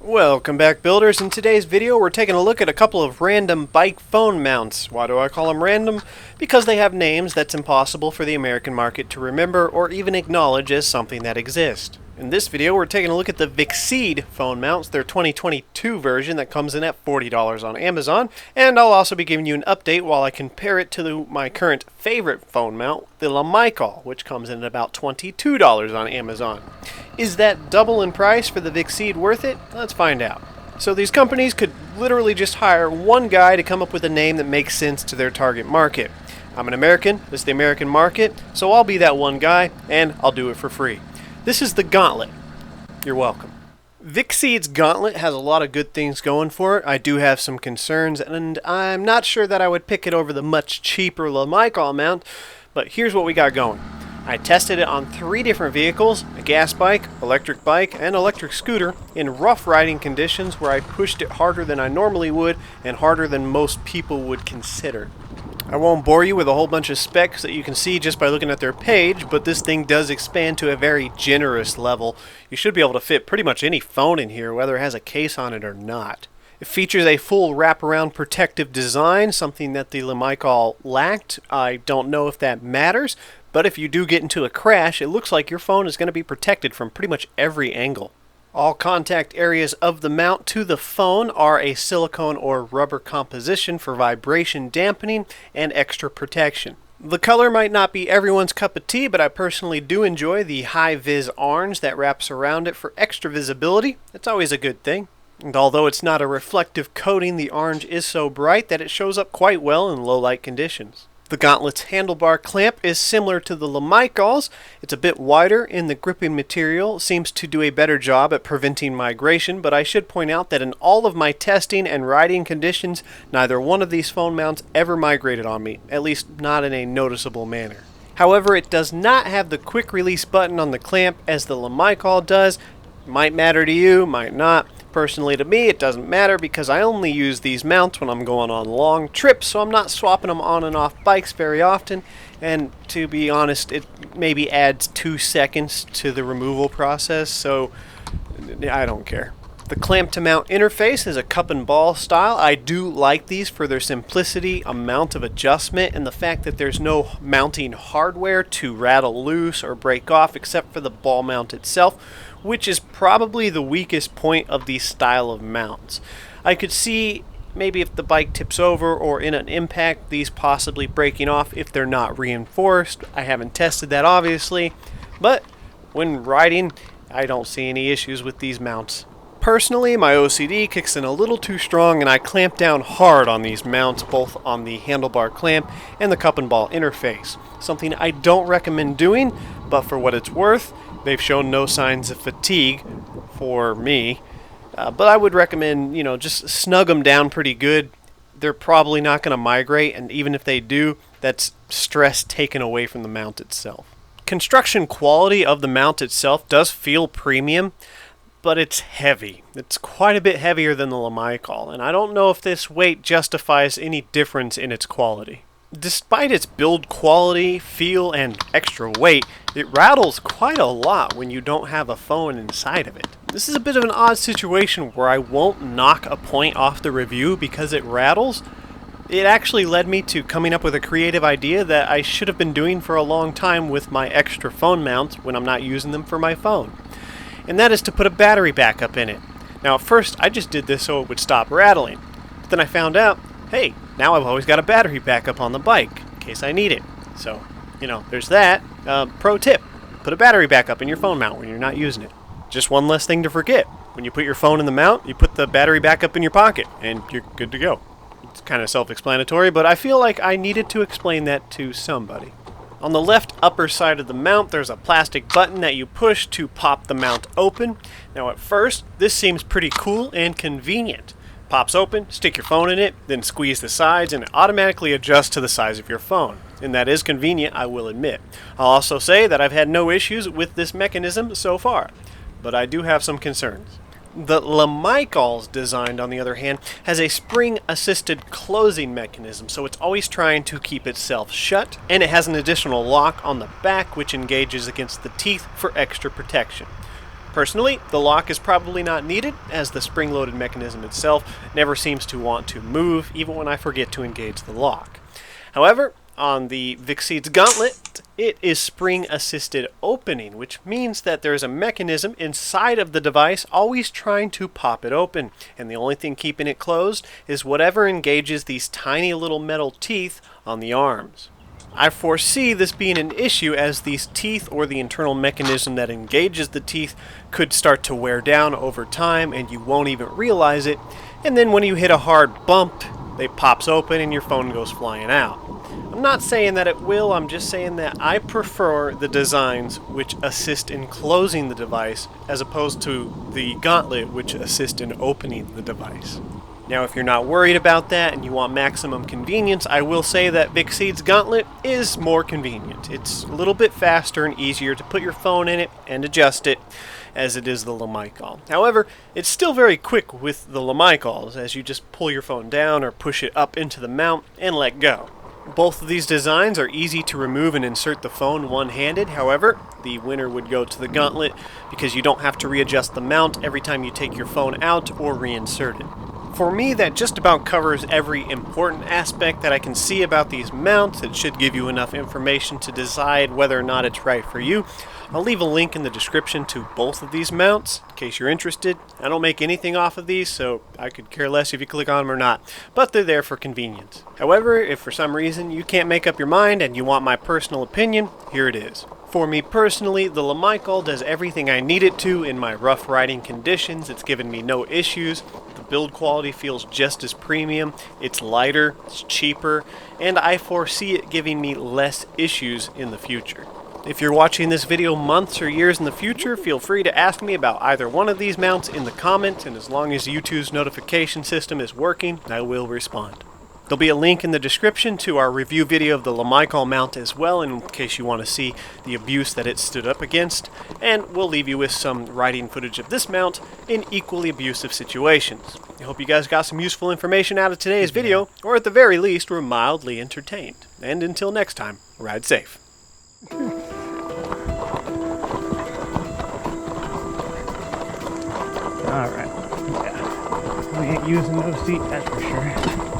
Welcome back, builders. In today's video we're taking a look at a couple of random bike phone mounts. Why do I call them random? Because they have names that's impossible for the American market to remember or even acknowledge as something that exists. In this video we're taking a look at the Vicseed phone mounts, their 2022 version that comes in at $40 on Amazon, and I'll also be giving you an update while I compare it to my current favorite phone mount, the Lamicall, which comes in at about $22 on Amazon. Is that double in price for the Vicseed worth it? Let's find out. So these companies could literally just hire one guy to come up with a name that makes sense to their target market. I'm an American, this is the American market, so I'll be that one guy, and I'll do it for free. This is the Gauntlet. You're welcome. Vicseed's Gauntlet has a lot of good things going for it. I do have some concerns, and I'm not sure that I would pick it over the much cheaper Lamicall mount, but here's what we got going. I tested it on 3 different vehicles, a gas bike, and electric scooter, in rough riding conditions where I pushed it harder than I normally would and harder than most people would consider. I won't bore you with a whole bunch of specs that you can see just by looking at their page, but this thing does expand to a very generous level. You should be able to fit pretty much any phone in here, whether it has a case on it or not. It features a full wraparound protective design, something that the Lamicall lacked. I don't know if that matters, but if you do get into a crash, it looks like your phone is going to be protected from pretty much every angle. All contact areas of the mount to the phone are a silicone or rubber composition for vibration dampening and extra protection. The color might not be everyone's cup of tea, but I personally do enjoy the high-vis orange that wraps around it for extra visibility. It's always a good thing. And although it's not a reflective coating, the orange is so bright that it shows up quite well in low light conditions. The Gauntlet's handlebar clamp is similar to the Lamicall's. It's a bit wider in the gripping material, seems to do a better job at preventing migration, but I should point out that in all of my testing and riding conditions, neither one of these phone mounts ever migrated on me, at least not in a noticeable manner. However, it does not have the quick release button on the clamp as the Lamicall does. Might matter to you, might not. Personally, to me, it doesn't matter because I only use these mounts when I'm going on long trips, so I'm not swapping them on and off bikes very often. And to be honest, it maybe adds 2 seconds to the removal process, so I don't care. The clamp to mount interface is a cup and ball style. I do like these for their simplicity, amount of adjustment, and the fact that there's no mounting hardware to rattle loose or break off except for the ball mount itself, which is probably the weakest point of these style of mounts. I could see maybe if the bike tips over or in an impact, these possibly breaking off if they're not reinforced. I haven't tested that obviously, but when riding, I don't see any issues with these mounts. Personally, my OCD kicks in a little too strong and I clamp down hard on these mounts, both on the handlebar clamp and the cup and ball interface. Something I don't recommend doing, but for what it's worth, they've shown no signs of fatigue for me. But I would recommend, just snug them down pretty good. They're probably not going to migrate, and even if they do, that's stress taken away from the mount itself. Construction quality of the mount itself does feel premium, but it's heavy. It's quite a bit heavier than the Lamicall, and I don't know if this weight justifies any difference in its quality. Despite its build quality, feel, and extra weight, it rattles quite a lot when you don't have a phone inside of it. This is a bit of an odd situation where I won't knock a point off the review because it rattles. It actually led me to coming up with a creative idea that I should have been doing for a long time with my extra phone mounts when I'm not using them for my phone. And that is to put a battery backup in it. Now at first I just did this so it would stop rattling. But then I found out, hey, now I've always got a battery backup on the bike in case I need it. So, there's that. Pro tip, put a battery backup in your phone mount when you're not using it. Just one less thing to forget. When you put your phone in the mount, you put the battery backup in your pocket and you're good to go. It's kind of self-explanatory, but I feel like I needed to explain that to somebody. On the left upper side of the mount, there's a plastic button that you push to pop the mount open. Now at first, this seems pretty cool and convenient. Pops open, stick your phone in it, then squeeze the sides, and it automatically adjusts to the size of your phone. And that is convenient, I will admit. I'll also say that I've had no issues with this mechanism so far, but I do have some concerns. The Lamicall's design, on the other hand, has a spring-assisted closing mechanism, so it's always trying to keep itself shut, and it has an additional lock on the back which engages against the teeth for extra protection. Personally, the lock is probably not needed, as the spring-loaded mechanism itself never seems to want to move, even when I forget to engage the lock. However, on the Vicseed's gauntlet, it is spring-assisted opening, which means that there is a mechanism inside of the device always trying to pop it open, and the only thing keeping it closed is whatever engages these tiny little metal teeth on the arms. I foresee this being an issue as these teeth or the internal mechanism that engages the teeth could start to wear down over time and you won't even realize it, and then when you hit a hard bump, it pops open and your phone goes flying out. I'm not saying that it will, I'm just saying that I prefer the designs which assist in closing the device as opposed to the gauntlet which assist in opening the device. Now, if you're not worried about that and you want maximum convenience, I will say that Vicseed's gauntlet is more convenient. It's a little bit faster and easier to put your phone in it and adjust it as it is the Lamicall. However, it's still very quick with the Lamicalls, as you just pull your phone down or push it up into the mount and let go. Both of these designs are easy to remove and insert the phone one-handed. However, the winner would go to the gauntlet because you don't have to readjust the mount every time you take your phone out or reinsert it. For me, that just about covers every important aspect that I can see about these mounts. It should give you enough information to decide whether or not it's right for you. I'll leave a link in the description to both of these mounts in case you're interested. I don't make anything off of these, so I could care less if you click on them or not, but they're there for convenience. However, if for some reason you can't make up your mind and you want my personal opinion, here it is. For me personally, the Lamicall does everything I need it to in my rough riding conditions. It's given me no issues. The build quality feels just as premium. It's lighter, it's cheaper, and I foresee it giving me less issues in the future. If you're watching this video months or years in the future, feel free to ask me about either one of these mounts in the comments, and as long as YouTube's notification system is working, I will respond. There'll be a link in the description to our review video of the Lamicall mount as well, in case you want to see the abuse that it stood up against, and we'll leave you with some riding footage of this mount in equally abusive situations. I hope you guys got some useful information out of today's video, or at the very least were mildly entertained. And until next time, ride safe. Alright, yeah. We ain't using no seat, that's for sure.